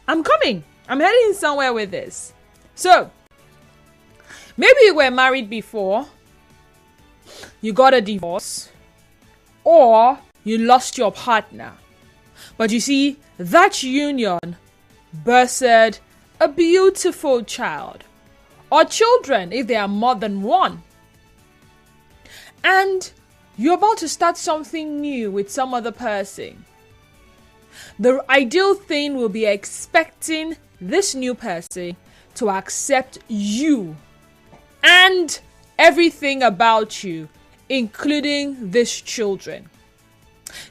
I'm coming. I'm heading somewhere with this. So, maybe you were married before, you got a divorce, or you lost your partner. But you see, that union birthed a beautiful child, or children if they are more than one. And you're about to start something new with some other person. The ideal thing will be expecting this new person to accept you and everything about you, including these children.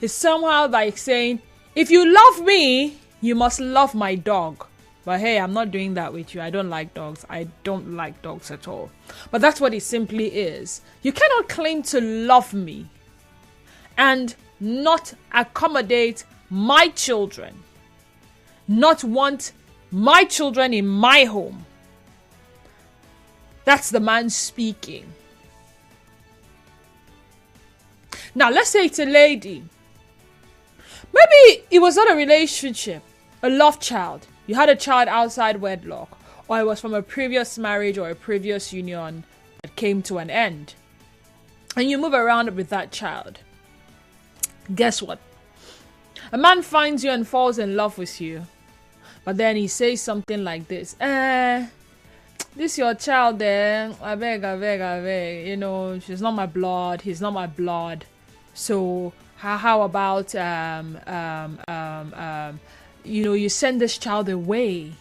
It's somehow like saying, if you love me, you must love my dog. But hey, I'm not doing that with you. I don't like dogs. I don't like dogs at all. But that's what it simply is. You cannot claim to love me and not accommodate my children, not want my children in my home. That's the man speaking. Now, let's say it's a lady. Maybe it was not a relationship, a love child. You had a child outside wedlock, or it was from a previous marriage or a previous union that came to an end. And you move around with that child. Guess what? A man finds you and falls in love with you. But then he says something like this. This your child there. I beg. You know, she's not my blood. He's not my blood. So how about you send this child away?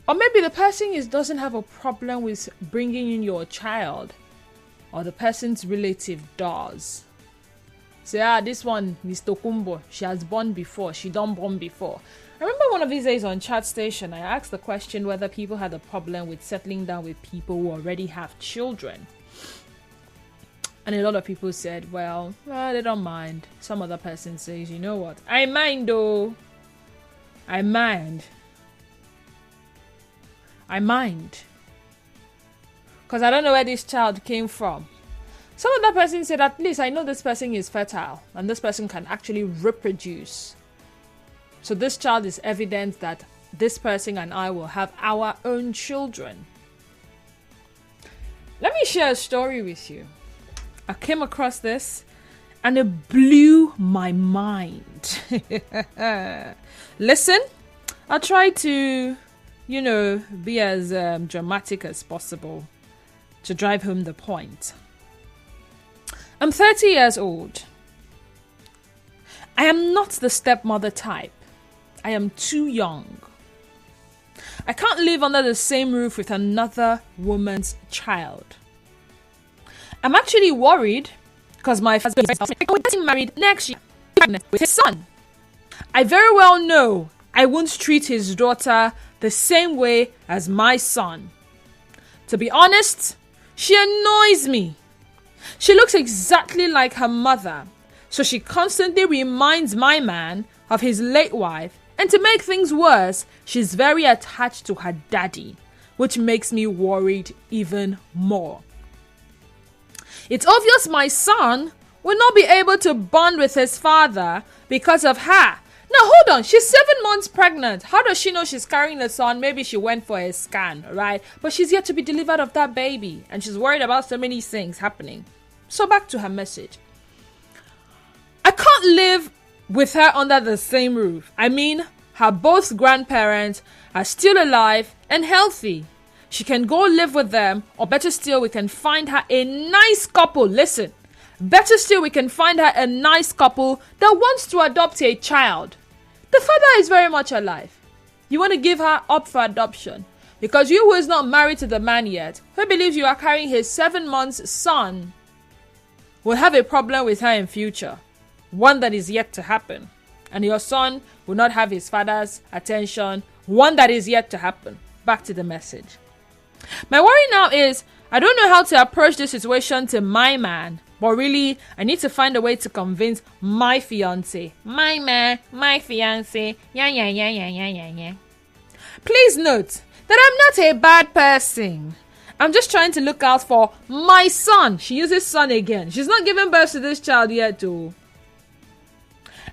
Or maybe the person doesn't have a problem with bringing in your child, or the person's relative does. Say, this one, Mr. Kumbo, she has born before, she done born before. I remember one of these days on Chat Station, I asked the question whether people had a problem with settling down with people who already have children. And a lot of people said, well, they don't mind. Some other person says, you know what? I mind though. I mind. Because I don't know where this child came from. Some other person said, at least I know this person is fertile and this person can actually reproduce. So this child is evidence that this person and I will have our own children. Let me share a story with you. I came across this and it blew my mind. Listen, I'll try to, be as dramatic as possible to drive home the point. I'm 30 years old. I am not the stepmother type. I am too young. I can't live under the same roof with another woman's child. I'm actually worried because my husband is getting married next year with his son. I very well know I won't treat his daughter the same way as my son. To be honest, she annoys me. She looks exactly like her mother, so she constantly reminds my man of his late wife, and to make things worse, she's very attached to her daddy, which makes me worried even more. It's obvious my son will not be able to bond with his father because of her. Now hold on, she's 7 months pregnant. How does she know she's carrying the son? Maybe she went for a scan, right? But she's yet to be delivered of that baby, and she's worried about so many things happening. So back to her message. I can't live with her under the same roof. I mean, her both grandparents are still alive and healthy. She can go live with them, or better still, we can find her a nice couple. Listen, better still, we can find her a nice couple that wants to adopt a child. The father is very much alive. You want to give her up for adoption because you who is not married to the man yet, who believes you are carrying his 7 months son, will have a problem with her in future. One that is yet to happen. And your son will not have his father's attention. One that is yet to happen. Back to the message. My worry now is, I don't know how to approach this situation to my man. But really, I need to find a way to convince my fiancé. My man, my fiancé. Yeah. Please note that I'm not a bad person. I'm just trying to look out for my son. She uses son again. She's not giving birth to this child yet, too.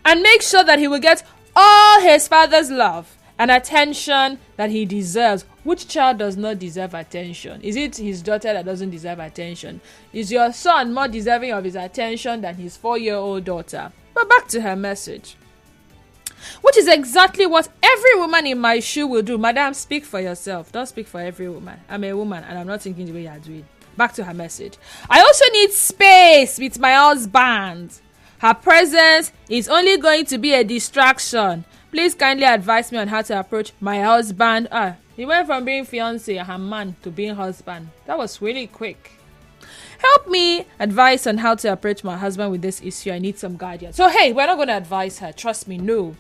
And make sure that he will get all his father's love and attention that he deserves. Which child does not deserve attention? Is it his daughter that doesn't deserve attention? Is your son more deserving of his attention than his 4-year-old daughter? But back to her message, which is exactly what every woman in my shoe will do. Madam, speak for yourself. Don't speak for every woman. I'm a woman and I'm not thinking the way you are doing. Back to her message. I also need space with my husband. Her presence is only going to be a distraction. Please kindly advise me on how to approach my husband. He went from being fiance, her man, to being husband. That was really quick. Help me advise on how to approach my husband with this issue. I need some guidance. So, hey, we're not going to advise her. Trust me, no.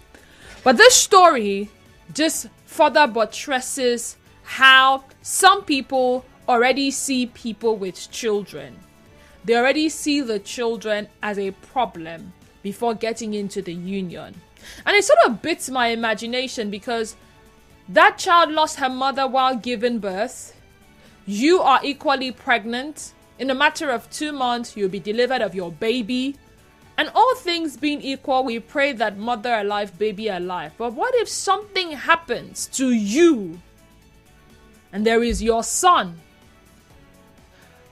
But this story just further buttresses how some people already see people with children. They already see the children as a problem before getting into the union. And it sort of bits my imagination because that child lost her mother while giving birth. You are equally pregnant. In a matter of 2 months, you'll be delivered of your baby. And all things being equal, we pray that mother alive, baby alive. But what if something happens to you and there is your son?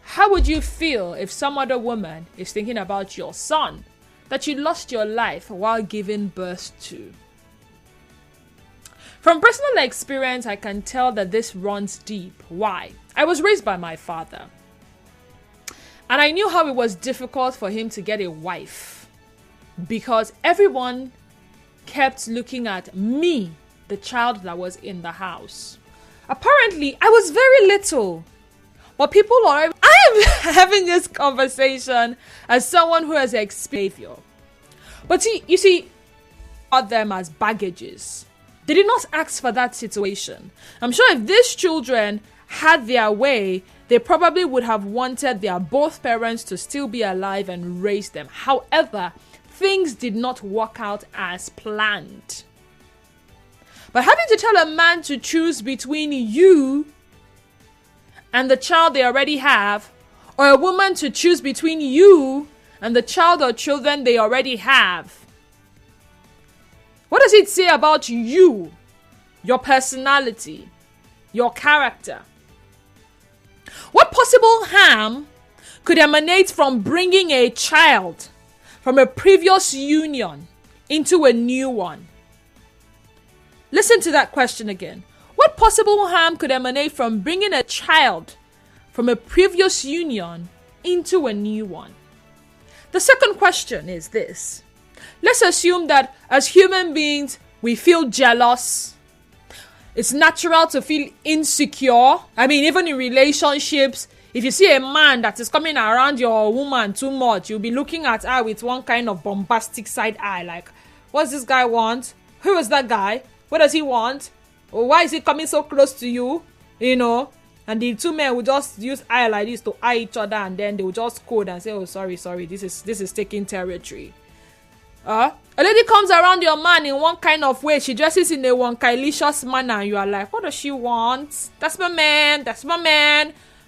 How would you feel if some other woman is thinking about your son that you lost your life while giving birth to? From personal experience, I can tell that this runs deep. Why? I was raised by my father. And I knew how it was difficult for him to get a wife because everyone kept looking at me, the child that was in the house. Apparently, I was very little. But people are... I am having this conversation as someone who has experienced. But you see, them as baggages. They did not ask for that situation. I'm sure if these children had their way, they probably would have wanted their both parents to still be alive and raise them. However, things did not work out as planned. But having to tell a man to choose between you and the child they already have, or a woman to choose between you and the child or children they already have, what does it say about you, your personality, your character? What possible harm could emanate from bringing a child from a previous union into a new one? Listen to that question again. What possible harm could emanate from bringing a child from a previous union into a new one? The second question is this. Let's assume that as human beings, we feel jealous. It's natural to feel insecure. I mean, even in relationships, if you see a man that is coming around your woman too much, you'll be looking at her with one kind of bombastic side eye. Like, what's this guy want? Who is that guy? What does he want? Or why is he coming so close to you? You know? And the two men will just use eye like this to eye each other, and then they will just code and say, oh, sorry, this is taking territory. A lady comes around your man in one kind of way. She dresses in a one-kilicious manner, and you are like, what does she want? That's my man.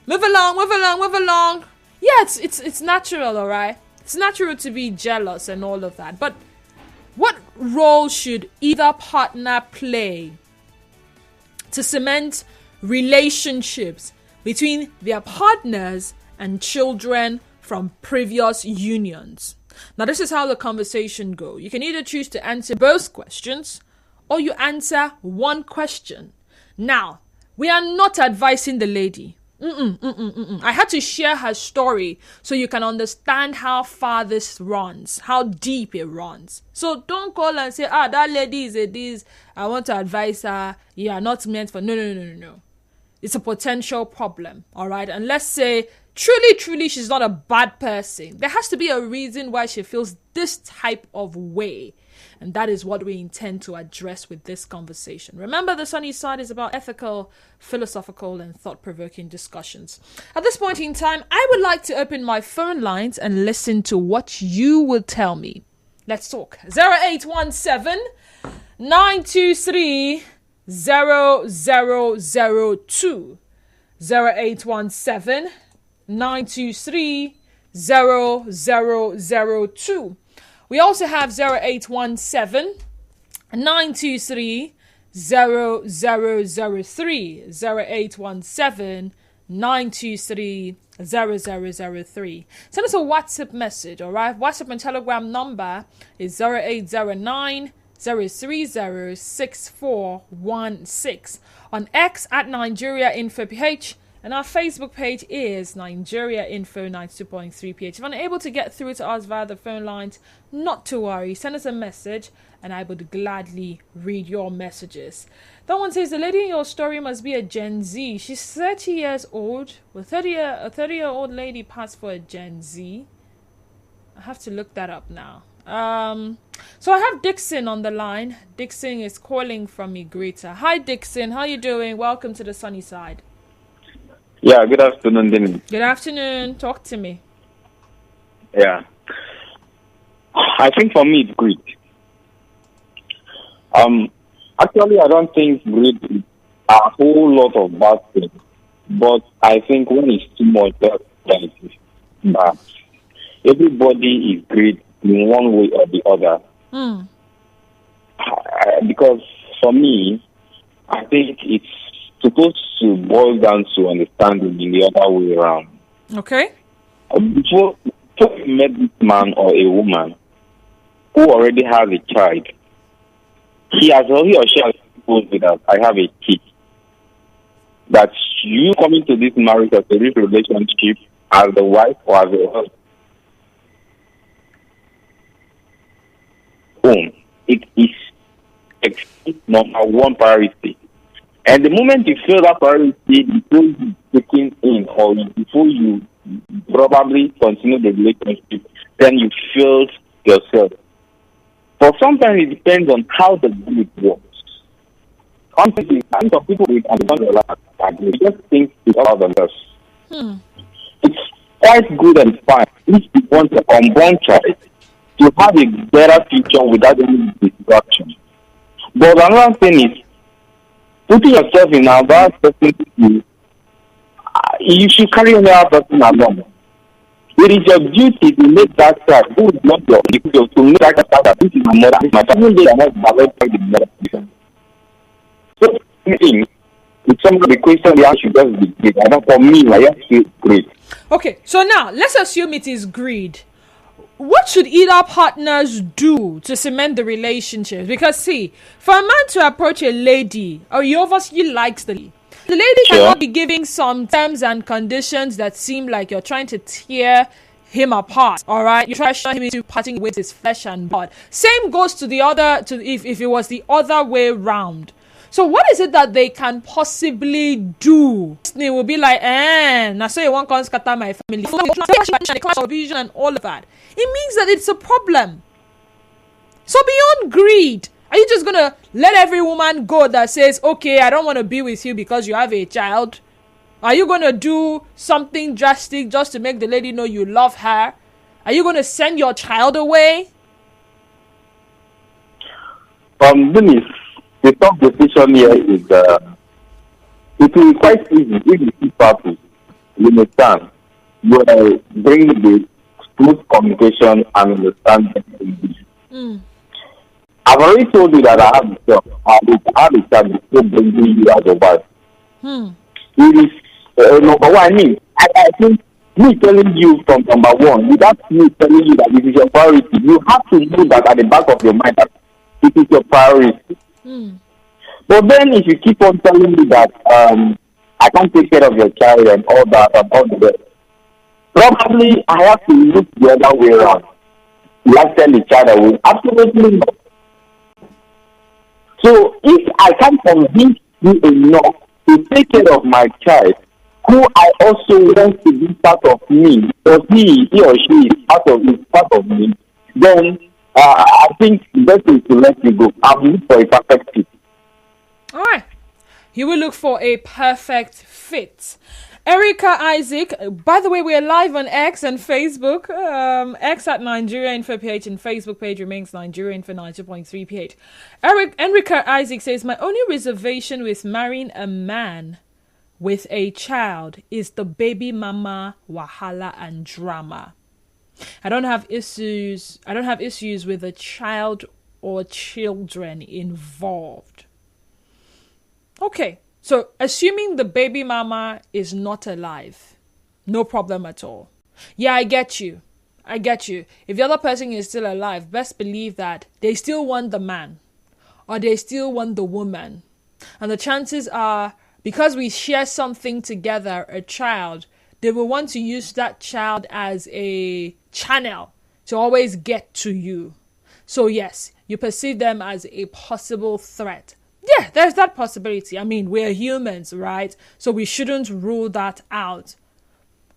Move along. Yeah, it's natural, all right? It's natural to be jealous and all of that. But what role should either partner play to cement relationships between their partners and children from previous unions? Now, this is how the conversation goes. You can either choose to answer both questions or you answer one question. Now, we are not advising the lady. I had to share her story so you can understand how far this runs, how deep it runs. So don't call and say, that lady is a this, I want to advise her. Yeah, not meant for... No. It's a potential problem, all right? And let's say, truly, she's not a bad person. There has to be a reason why she feels this type of way. And that is what we intend to address with this conversation. Remember, the Sunny Side is about ethical, philosophical, and thought-provoking discussions. At this point in time, I would like to open my phone lines and listen to what you will tell me. Let's talk. 0817 923 0002. 0817 923 0002. We also have 0817 923 0003 0817 923 0003. Send us a WhatsApp message, all right? WhatsApp and Telegram number is 0809 030 6416. On X at Nigeria Info PH. And our Facebook page is Nigeria Info 92.3 PH. If unable to get through to us via the phone lines, not to worry. Send us a message and I would gladly read your messages. That one says, the lady in your story must be a Gen Z. She's 30 years old. Will a 30-year-old lady pass for a Gen Z? I have to look that up now. So I have Dixon on the line. Dixon is calling from Igrita. Hi, Dixon. How you doing? Welcome to the sunny side. Yeah, good afternoon, Dennis. Good afternoon. Talk to me. Yeah. I think for me it's greed. Actually, I don't think greed is a whole lot of bad things. But I think when it's too much, that is bad. Everybody is greedy in one way or the other. Because for me, I think it's supposed to boil down to understanding in the other way around. Okay. Before you met this man or a woman who already has a child, he or she has told me that I have a kid. That you coming to this marriage or to this relationship as a wife or as a husband, it is number one priority. And the moment you feel that priority before you taking in or before you probably continue the relationship, then you feel yourself. But sometimes it depends on how the group works. Honestly, some people with agree, just think it's all themselves. It's quite good and fine if you want an unborn child to have a better future without any distraction. But another thing is, putting yourself in another person's shoes, you should carry another person along. It is your duty to make that child who is not your equal to make that child that this is my mother, my family, they are not valid by the mother. So, it's some of the question they ask you just be great. And for me, I have to feel great. Okay, so now let's assume it is greed. What should either partners do to cement the relationship? Because see, for a man to approach a lady, or he obviously likes the lady cannot be giving some terms and conditions that seem like you're trying to tear him apart. All right, you try to show him into parting with his flesh and blood. Same goes to the other. If it was the other way round. So what is it that they can possibly do? They will be like, now so you won't come scatter my family. Clash of vision and all of that. It means that it's a problem. So beyond greed, are you just going to let every woman go that says, okay, I don't want to be with you because you have a child? Are you going to do something drastic just to make the lady know you love her? Are you going to send your child away? Dennis, the top decision here is it will be quite easy if you see purpose, you understand. You bring the smooth communication and understanding. I've already told you that I have a job. I have a job before bringing you as a wife. It is number one. I mean, I think me telling you from number one, without me telling you that it is your priority, you have to know that at the back of your mind that it is your priority. But then if you keep on telling me that I can't take care of your child and all that and all the rest, probably I have to look the other way around. You have to tell the child away. Absolutely not. So if I can convince you enough to take care of my child, who I also want to be part of me, because he or she is part of me, then I think the best is to let you go. I'm looking for a perfect fit. All right. He will look for a perfect fit. Erica Isaac, by the way, we're live on X and Facebook. X at Nigeria Info PH and Facebook page remains Nigeria Info 90.3 PH. Erica Isaac says, my only reservation with marrying a man with a child is the baby mama wahala and drama. I don't have issues with a child or children involved. Okay, so assuming the baby mama is not alive, no problem at all. Yeah, I get you. I get you. If the other person is still alive, best believe that they still want the man or they still want the woman. And the chances are, because we share something together, a child, they will want to use that child as a channel to always get to you. So yes, you perceive them as a possible threat. Yeah, there's that possibility. I mean, we're humans, right? So we shouldn't rule that out.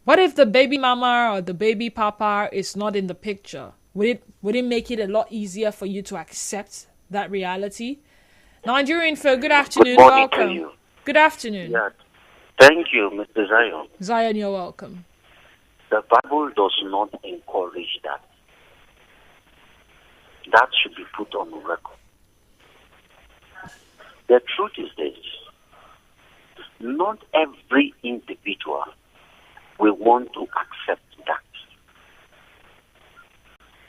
What if the baby mama or the baby papa is not in the picture? Would it make it a lot easier for you to accept that reality? Nigerian Phil, good afternoon. Good morning Welcome. to you. Good afternoon. Yeah. Thank you, Mr. Zion. Zion, you're welcome. The Bible does not encourage that. That should be put on record. The truth is this. Not every individual will want to accept that.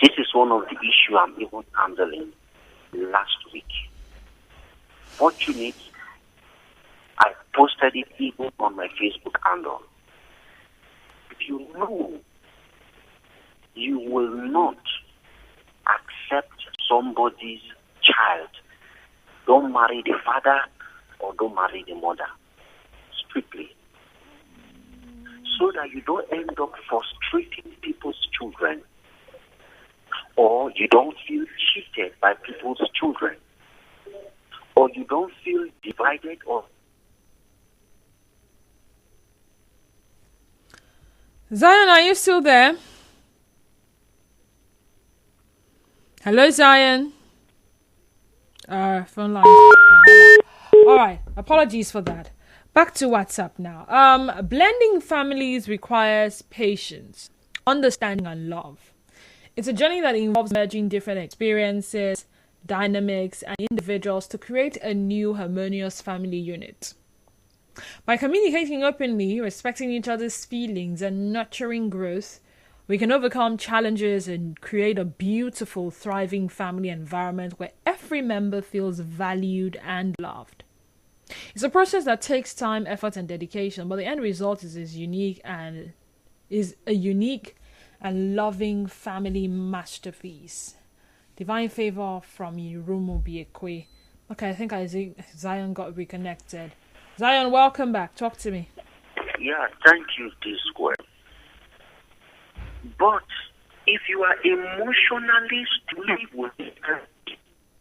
This is one of the issues I'm even handling last week. Fortunately, I posted it even on my Facebook handle. If you know you will not accept somebody's child, don't marry the father or don't marry the mother. Strictly. So that you don't end up frustrating people's children, or you don't feel cheated by people's children, or you don't feel divided or... Zion, are you still there? Hello, Zion. Phone line. All right. Apologies for that. Back to WhatsApp now. Blending families requires patience, understanding, and love. It's a journey that involves merging different experiences, dynamics, and individuals to create a new harmonious family unit. By communicating openly, respecting each other's feelings, and nurturing growth, we can overcome challenges and create a beautiful, thriving family environment where every member feels valued and loved. It's a process that takes time, effort, and dedication, but the end result is a unique and loving family masterpiece. Divine favor from Irumu Biekwe. Okay, I think Zion got reconnected. Zion, welcome back. Talk to me. Yeah, thank you, D-Square. But if you are emotionally stable with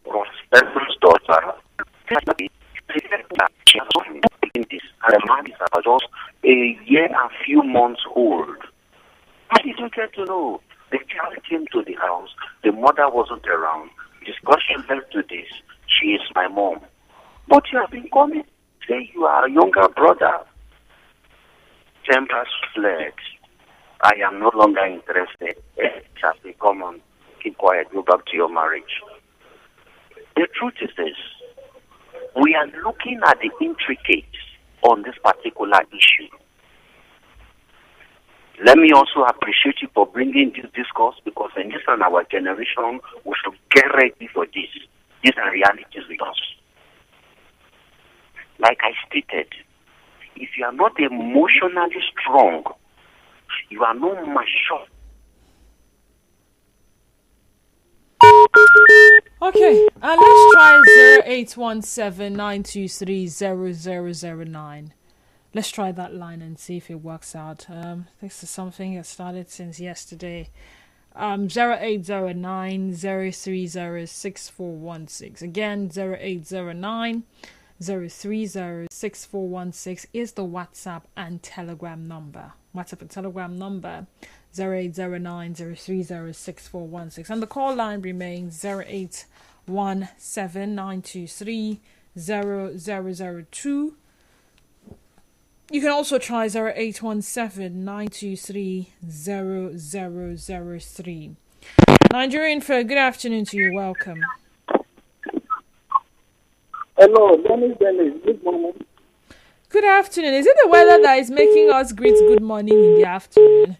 Prosperous daughter, she has not been this, and the man is about just a year and few months old. How did you get to know? The child came to the house, the mother wasn't around. Discussion led to this. She is my mom. But you have been coming, say you are a younger brother. Tempers fled. I am no longer interested. It has become on. Keep quiet, go back to your marriage. The truth is this. We are looking at the intricacies on this particular issue. Let me also appreciate you for bringing this discourse, because in this and our generation, we should get ready for this. These are realities with us. Like I stated, if you are not emotionally strong, you are not mature. Okay, let's try 0817-923-0009. Let's try that line and see if it works out. This is something that started since yesterday. 0809-030-6416. Again, 0809-030-6416 is the WhatsApp and Telegram number. WhatsApp and Telegram number 0809-030-6416. And the call line remains 0817-923-0002. You can also try 0817-923-0003. Nigerian Fair, good afternoon to you. Welcome. Hello, Dennis. Good morning. Good afternoon. Is it the weather that is making us greet good morning in the afternoon?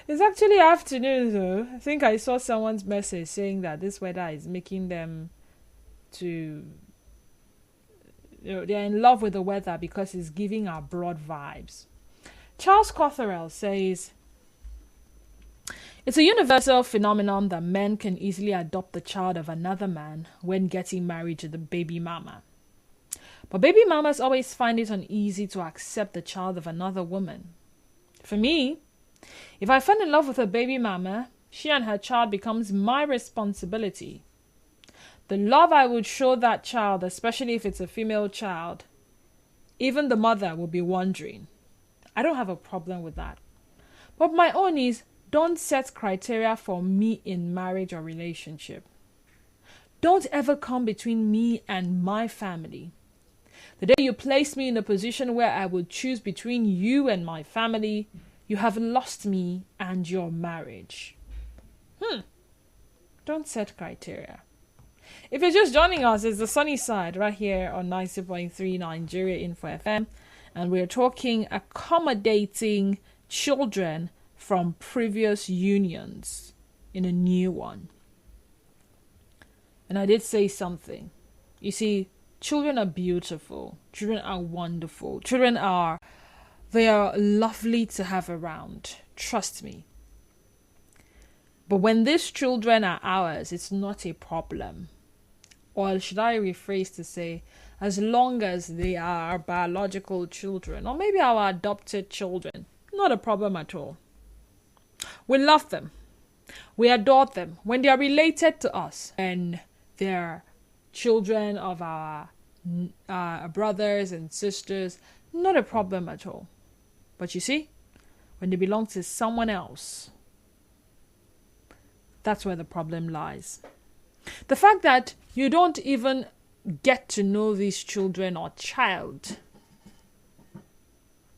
It's actually afternoon though. I think I saw someone's message saying that this weather is making them to they're in love with the weather because it's giving abroad vibes. Charles Cotherell says, it's a universal phenomenon that men can easily adopt the child of another man when getting married to the baby mama. But baby mamas always find it uneasy to accept the child of another woman. For me, if I fall in love with a baby mama, she and her child becomes my responsibility. The love I would show that child, especially if it's a female child, even the mother will be wondering. I don't have a problem with that. But my own is, don't set criteria for me in marriage or relationship. Don't ever come between me and my family. The day you place me in a position where I would choose between you and my family, you have lost me and your marriage. Don't set criteria. If you're just joining us, it's the sunny side right here on 90.3 Nigeria Info FM, and we're talking accommodating children from previous unions in a new one. And I did say something. You see, children are beautiful. Children are wonderful. They are lovely to have around. Trust me. But when these children are ours, it's not a problem. Or should I rephrase to say, as long as they are our biological children, or maybe our adopted children, not a problem at all. We love them. We adore them. When they are related to us and they're children of our brothers and sisters, not a problem at all. But you see, when they belong to someone else, that's where the problem lies. The fact that you don't even get to know these children or child,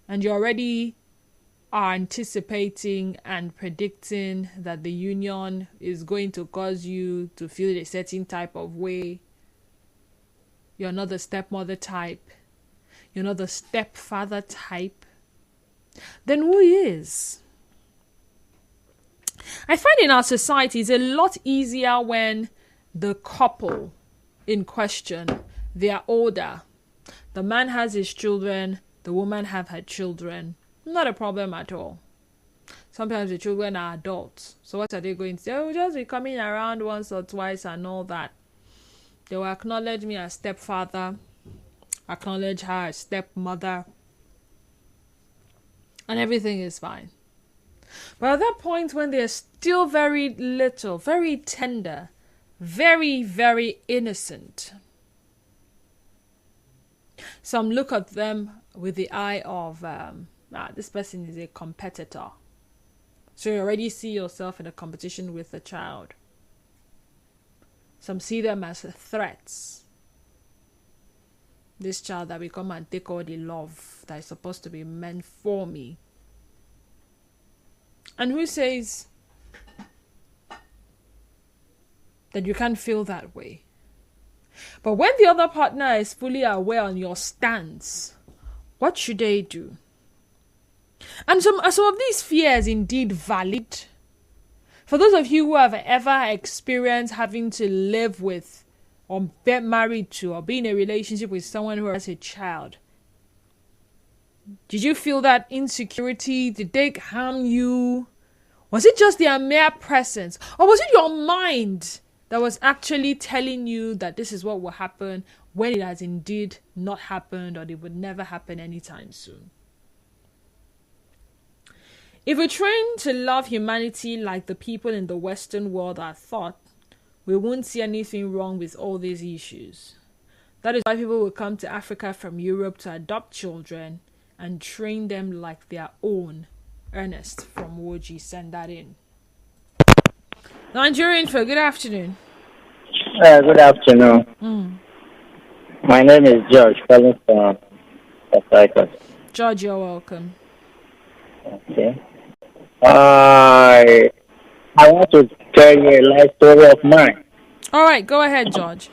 and you already are anticipating and predicting that the union is going to cause you to feel a certain type of way. You're not the stepmother type. You're not the stepfather type. Then who is? I find in our society it's a lot easier when the couple in question, they are older. The man has his children, the woman have her children. Not a problem at all. Sometimes the children are adults. So what are they going to say? Oh, just be coming around once or twice and all that. They will acknowledge me as stepfather, acknowledge her as stepmother, and everything is fine. But at that point when they're still very little, very tender, very, very innocent, some look at them with the eye of, this person is a competitor. So you already see yourself in a competition with the child. Some see them as threats. This child that will come and take all the love that is supposed to be meant for me. And who says that you can't feel that way? But when the other partner is fully aware on your stance, what should they do? And some of these fears indeed valid. For those of you who have ever experienced having to live with or get married to or be in a relationship with someone who has a child, did you feel that insecurity? Did they harm you? Was it just their mere presence? Or was it your mind that was actually telling you that this is what will happen when it has indeed not happened, or it would never happen anytime soon? If we train to love humanity like the people in the Western world are taught, we won't see anything wrong with all these issues. That is why people will come to Africa from Europe to adopt children and train them like their own. Ernest from Woji, send that in. Nigerian for good afternoon. Good afternoon. My name is George, calling from Cyprus. George, you're welcome. Okay. I want to tell you a life story of mine. All right, go ahead, George.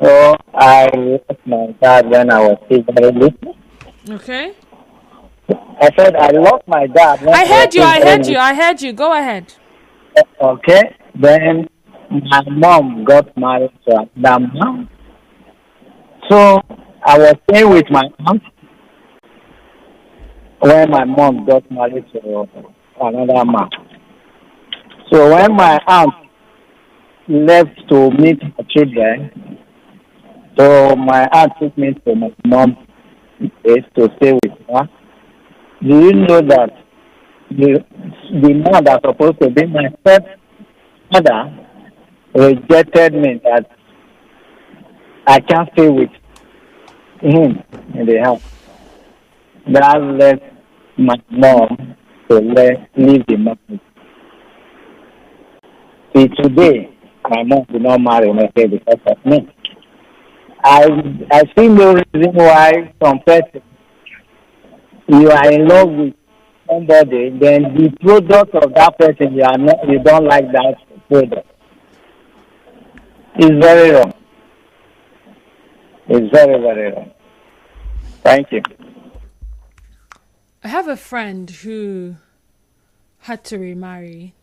So I lost my dad when I was still very little. Okay. I said I lost my dad. I heard you. Go ahead. Okay. Then my mom got married to another man. So I was staying with my aunt when my mom got married to another man. So when my aunt left to meet her children, so my aunt took me to my mom's place to stay with her. Do you know that the man that's supposed to be my stepmother rejected me, that I can't stay with him in the house? That left my mom to leave the marriage. See, today, my mom did not marry me because of me. I see no reason why some person, you are in love with somebody, then the product of that person, you don't like that product. It's very wrong. It's very, very wrong. Thank you. I have a friend who had to remarry.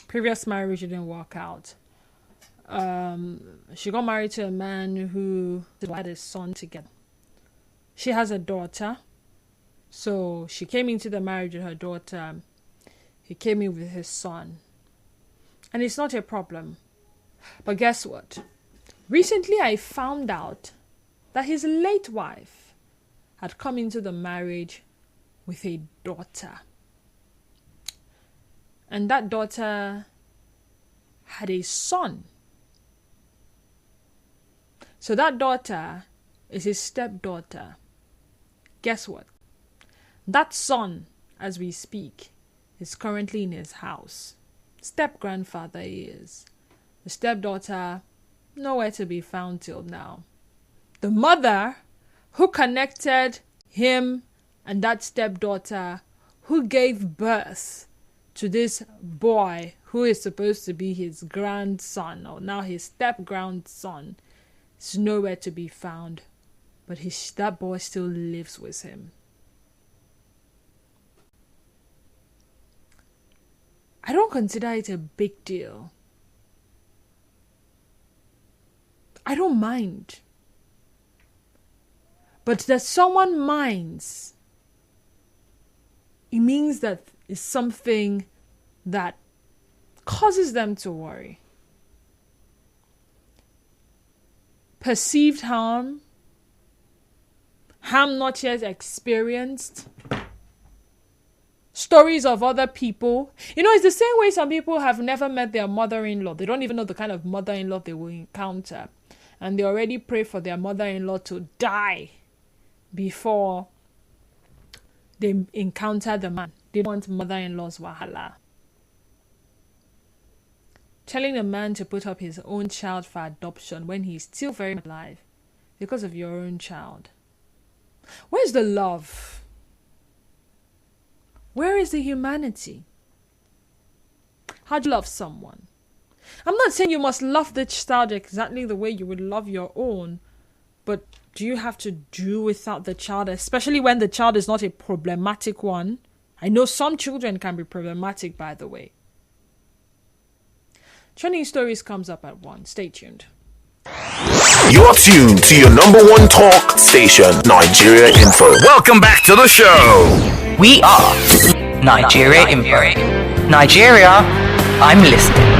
Previous marriage didn't work out. She got married to a man who had a son together. She has a daughter. So she came into the marriage with her daughter. He came in with his son. And it's not a problem. But guess what? Recently I found out that his late wife had come into the marriage with a daughter. And that daughter had a son. So that daughter is his stepdaughter. Guess what? That son, as we speak, is currently in his house. Step-grandfather he is. The stepdaughter, nowhere to be found till now. The mother, who connected him and that stepdaughter, who gave birth to this boy who is supposed to be his grandson, or now his step-grandson, is nowhere to be found. But that boy still lives with him. I don't consider it a big deal. I don't mind. But that someone minds, it means that it's something that causes them to worry. Perceived harm not yet experienced, stories of other people. It's the same way some people have never met their mother-in-law. They don't even know the kind of mother-in-law they will encounter. And they already pray for their mother-in-law to die before they encounter the man. They don't want mother-in-law's wahala. Telling a man to put up his own child for adoption when he's still very much alive because of your own child. Where's the love? Where is the humanity? How do you love someone? I'm not saying you must love the child exactly the way you would love your own, but do you have to do without the child, especially when the child is not a problematic one? I know some children can be problematic, by the way. Trending Stories comes up at 1. Stay tuned. You're tuned to your number one talk station, Nigeria Info. Welcome back to the show. We are Nigeria Info. Nigeria, I'm listening.